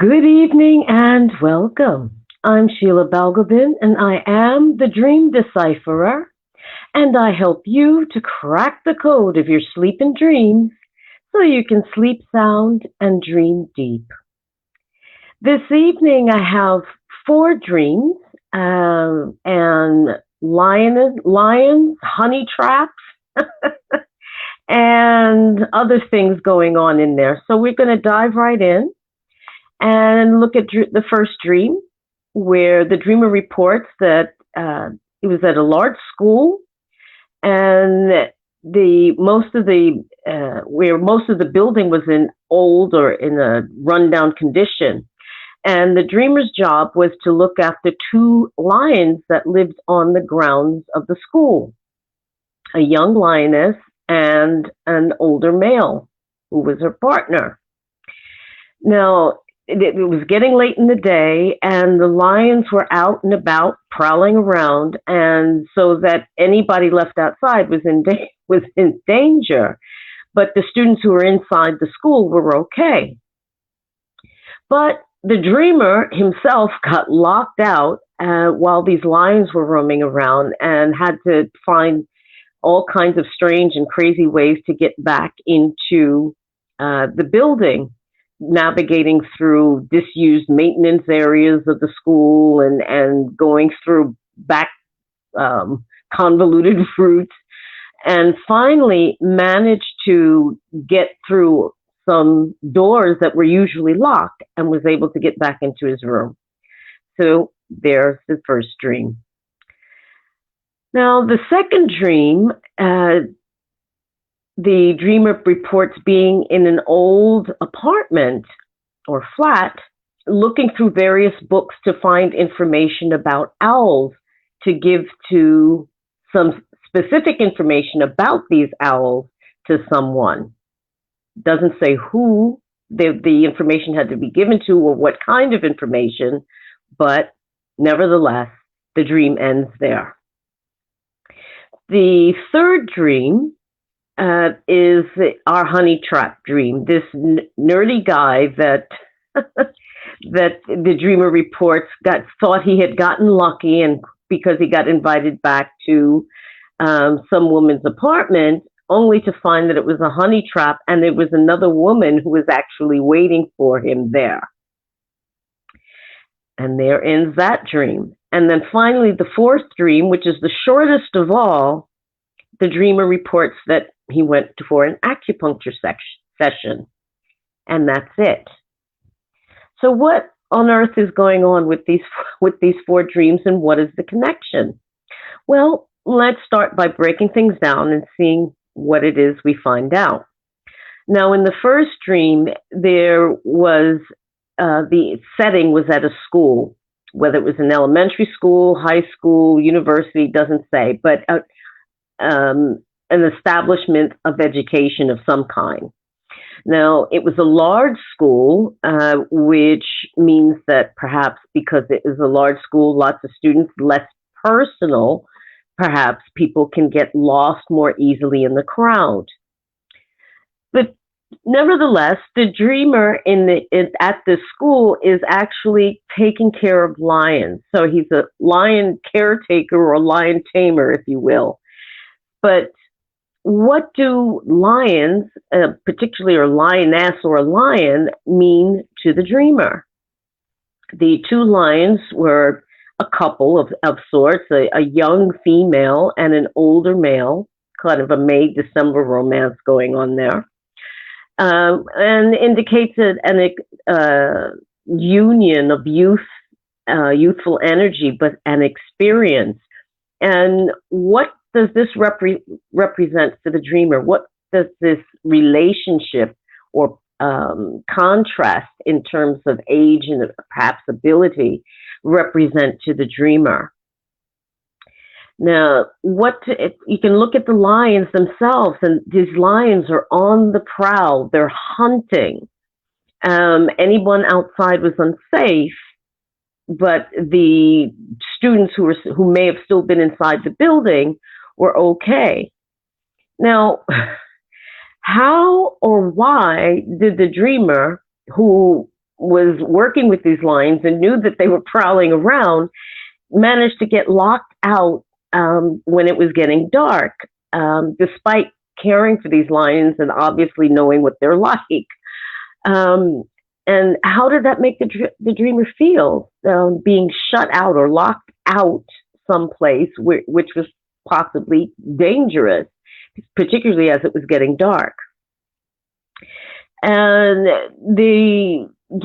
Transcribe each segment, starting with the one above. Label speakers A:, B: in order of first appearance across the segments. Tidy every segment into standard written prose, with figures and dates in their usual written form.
A: Good evening and welcome. I'm Sheila Balgobin and I am the Dream Decipherer, and I help you to crack the code of your sleep and dreams so you can sleep sound and dream deep. This evening I have four dreams and lions, honey traps, and other things going on in there. So we're going to dive right in and look at the first dream, where the dreamer reports that it was at a large school, and the most of the where most of the building was in old or in a rundown condition. And the dreamer's job was to look after two lions that lived on the grounds of the school, a young lioness and an older male who was her partner. Now, it was getting late in the day, and the lions were out and about, prowling around, and so that anybody left outside was in danger. But the students who were inside the school were okay. But the dreamer himself got locked out while these lions were roaming around, and had to find all kinds of strange and crazy ways to get back into the building, navigating through disused maintenance areas of the school, and going through back convoluted routes, and finally managed to get through some doors that were usually locked, and was able to get back into his room. So there's the first dream. Now, the second dream, the dreamer reports being in an old apartment or flat, looking through various books to find information about owls, to give to some specific information about these owls to someone. Doesn't say who the information had to be given to or what kind of information, but nevertheless, the dream ends there. The third dream is our honey trap dream. This nerdy guy that that the dreamer reports thought he had gotten lucky, and because he got invited back to some woman's apartment, only to find that it was a honey trap, and there was another woman who was actually waiting for him there. And there ends that dream. And then finally, the fourth dream, which is the shortest of all, the dreamer reports that he went for an acupuncture session, and that's it. So what on earth is going on with these four dreams, and what is the connection? Well, let's start by breaking things down and seeing what it is we find out. Now, in the first dream, there was the setting was at a school, whether it was an elementary school, high school, university, doesn't say, but an establishment of education of some kind. Now, it was a large school, which means that perhaps because it is a large school, lots of students, less personal, perhaps people can get lost more easily in the crowd. But nevertheless, the dreamer at this school is actually taking care of lions. So he's a lion caretaker, or a lion tamer, if you will. But what do lions, particularly a lioness or a lion, mean to the dreamer? The two lions were a couple of sorts, a young female and an older male, kind of a May-December romance going on there, and indicates an union of youthful energy, but an experience. And what does this represent to the dreamer? What does this relationship or contrast in terms of age and perhaps ability represent to the dreamer? Now, you can look at the lions themselves, and these lions are on the prowl. They're hunting. Anyone outside was unsafe, but the students who may have still been inside the building were okay. Now, how or why did the dreamer, who was working with these lions and knew that they were prowling around, managed to get locked out when it was getting dark, despite caring for these lions and obviously knowing what they're like. And how did that make the dreamer feel, being shut out or locked out someplace which was possibly dangerous, particularly as it was getting dark? And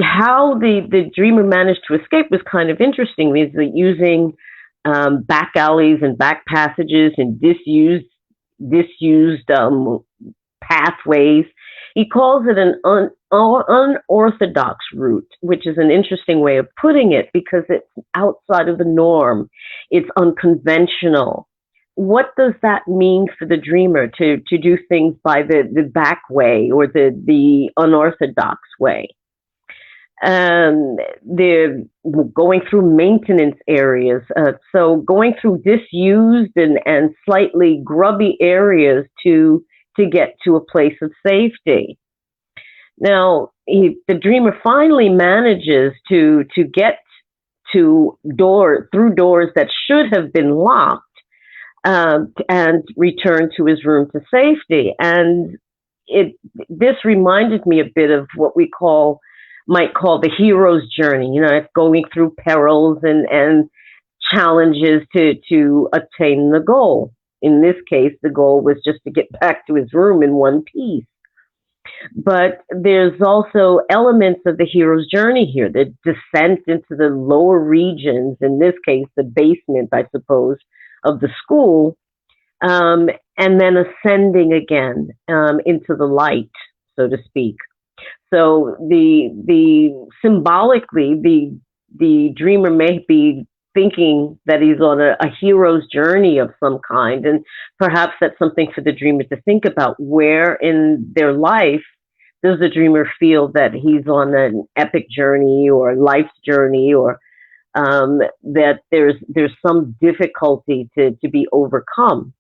A: how the dreamer managed to escape was kind of interesting. Is that using back alleys and back passages and disused pathways. He calls it an unorthodox route, which is an interesting way of putting it because it's outside of the norm. It's unconventional. What does that mean for the dreamer to do things by the back way or the unorthodox way? They're going through maintenance areas, so going through disused and slightly grubby areas to get to a place of safety. Now, the dreamer finally manages to get through doors that should have been locked, and return to his room to safety. And this reminded me a bit of what we might call the hero's journey. Going through perils and challenges to attain the goal. In this case, the goal was just to get back to his room in one piece. But there's also elements of the hero's journey here, the descent into the lower regions, in this case, the basement, I suppose, of the school, and then ascending again into the light, so to speak. So symbolically, the dreamer may be thinking that he's on a hero's journey of some kind, and perhaps that's something for the dreamer to think about. Where in their life does the dreamer feel that he's on an epic journey or life's journey, or that there's some difficulty to be overcome?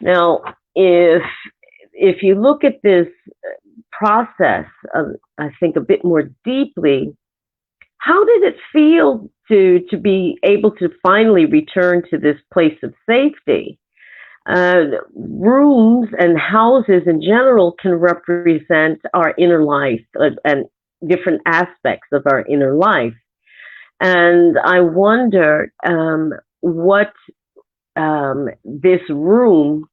A: Now, if you look at this process, I think a bit more deeply, how did it feel to be able to finally return to this place of safety? Rooms and houses in general can represent our inner life and different aspects of our inner life. And I wonder what this room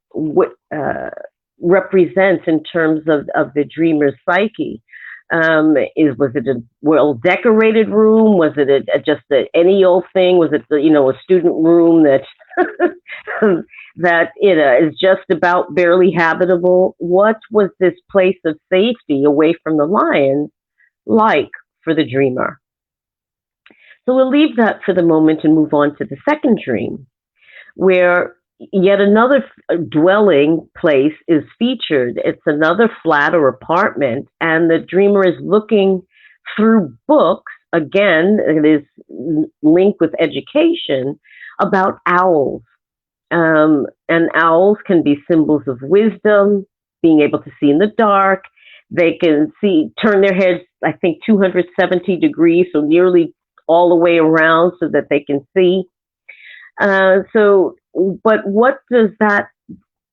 A: represents in terms of the dreamer's psyche. Was it a well-decorated room? Was it just any old thing? Was it a student room that that is just about barely habitable? What was this place of safety away from the lions like for the dreamer? So we'll leave that for the moment and move on to the second dream, where yet another dwelling place is featured. It's another flat or apartment, and the dreamer is looking through books. Again, it is linked with education about owls. And owls can be symbols of wisdom, being able to see in the dark. They can turn their heads, I think, 270 degrees, so nearly all the way around so that they can see. But what does that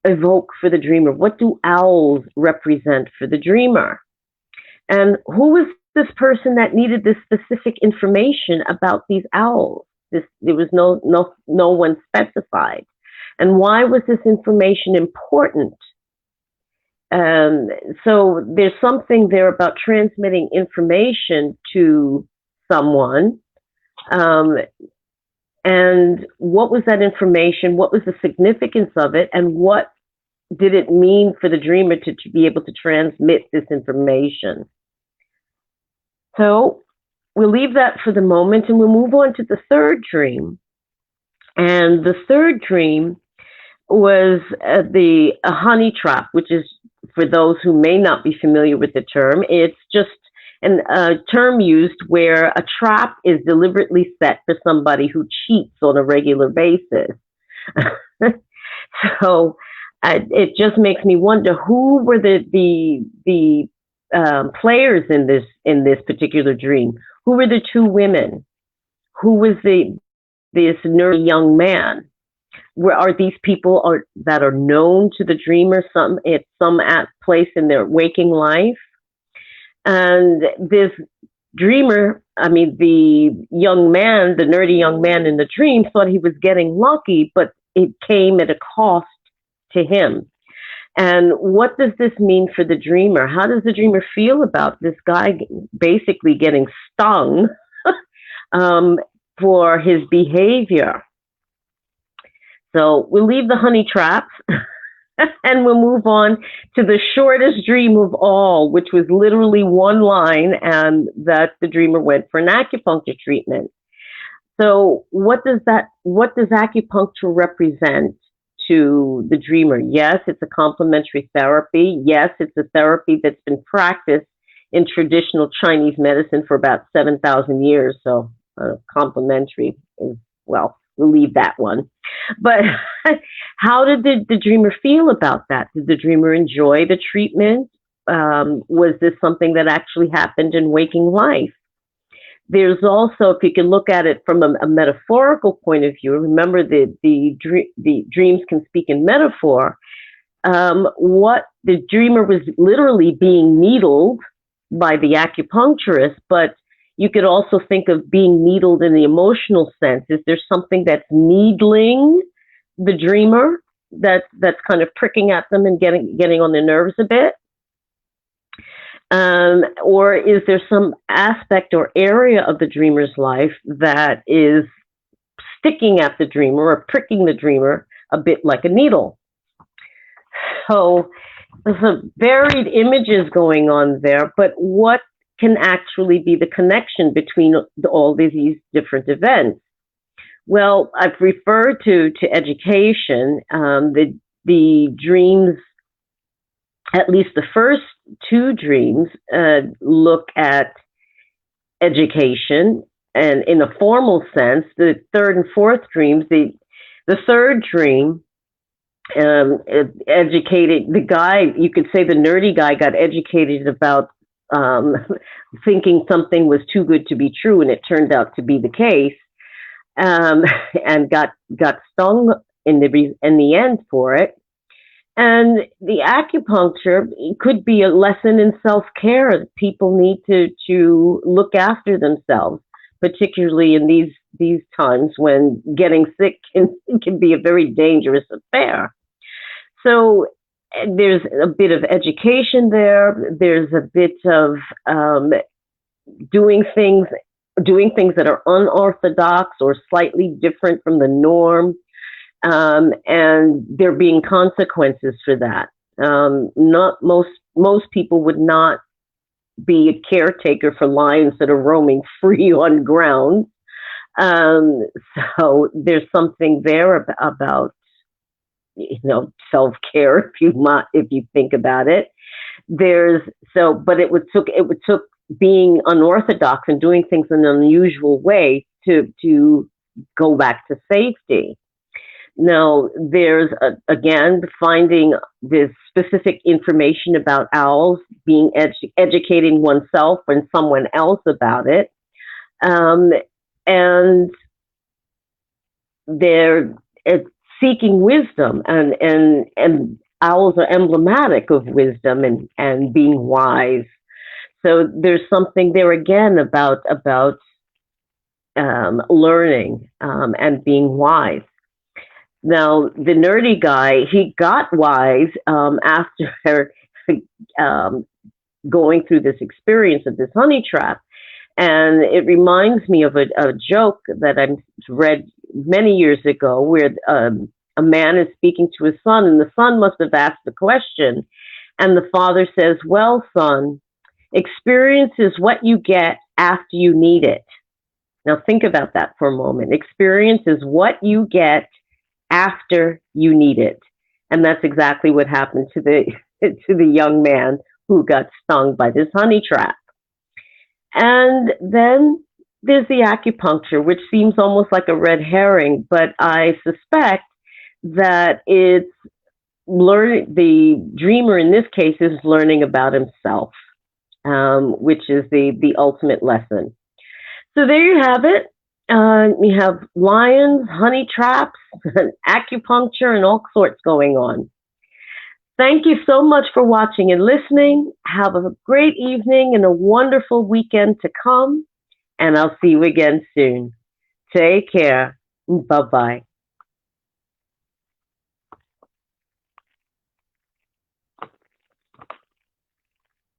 A: evoke for the dreamer? What do owls represent for the dreamer? And who was this person that needed this specific information about these owls? There was no one specified. And why was this information important? So there's something there about transmitting information to someone. And what was that information? What was the significance of it? And what did it mean for the dreamer to be able to transmit this information? So we'll leave that for the moment and we'll move on to the third dream. And the third dream was a honey trap, which is, for those who may not be familiar with the term, it's just a term used where a trap is deliberately set for somebody who cheats on a regular basis. So it just makes me wonder, who were the players in this particular dream. Who were the two women? Who was this nerdy young man? Where are these people that are known to the dreamer at some place in their waking life? And this dreamer, the young man, the nerdy young man in the dream, thought he was getting lucky, but it came at a cost to him. And what does this mean for the dreamer? How does the dreamer feel about this guy basically getting stung for his behavior? So we'll leave the honey traps and we'll move on to the shortest dream of all, which was literally one line, and that the dreamer went for an acupuncture treatment. So what does acupuncture represent to the dreamer? Yes, it's a complementary therapy. Yes, it's a therapy that's been practiced in traditional Chinese medicine for about 7,000 years. So complementary is, well, we'll leave that one. But how did the dreamer feel about that? Did the dreamer enjoy the treatment? Was this something that actually happened in waking life? There's also, if you can look at it from a metaphorical point of view, remember the dreams can speak in metaphor. What the dreamer was literally being needled by the acupuncturist, but you could also think of being needled in the emotional sense. Is there something that's needling the dreamer that's kind of pricking at them and getting on their nerves a bit? Or is there some aspect or area of the dreamer's life that is sticking at the dreamer or pricking the dreamer a bit like a needle? So there's some varied images going on there, but what can actually be the connection between all these different events? Well, I've referred to education. The dreams, at least the first two dreams, look at education, and in a formal sense, the third and fourth dreams, the third dream educated the guy, you could say the nerdy guy got educated about thinking something was too good to be true, and it turned out to be the case, and got stung in the end for it. And the acupuncture could be a lesson in self-care. People need to look after themselves, particularly in these times when getting sick can be a very dangerous affair. So there's a bit of education there. There's a bit of doing things that are unorthodox or slightly different from the norm, and there being consequences for that. Not most people would not be a caretaker for lions that are roaming free on ground. So there's something there about self-care, if you think about it. But it took being unorthodox and doing things in an unusual way to go back to safety. Now, there's again finding this specific information about owls, being educating oneself and someone else about it, and they're seeking wisdom, and owls are emblematic of wisdom and being wise. So there's something there again about learning and being wise. Now, the nerdy guy, he got wise after going through this experience of this honey trap. And it reminds me of a joke that I read many years ago where a man is speaking to his son, and the son must have asked the question. And the father says, "Well, son, experience is what you get after you need it." Now, think about that for a moment. Experience is what you get after you need it. And that's exactly what happened to the young man who got stung by this honey trap. And then there's the acupuncture, which seems almost like a red herring, but I suspect that the dreamer in this case is learning about himself. which is the ultimate lesson. So there you have it. We have lions, honey traps, acupuncture, and all sorts going on. Thank you so much for watching and listening. Have a great evening and a wonderful weekend to come. And I'll see you again soon. Take care. Bye bye.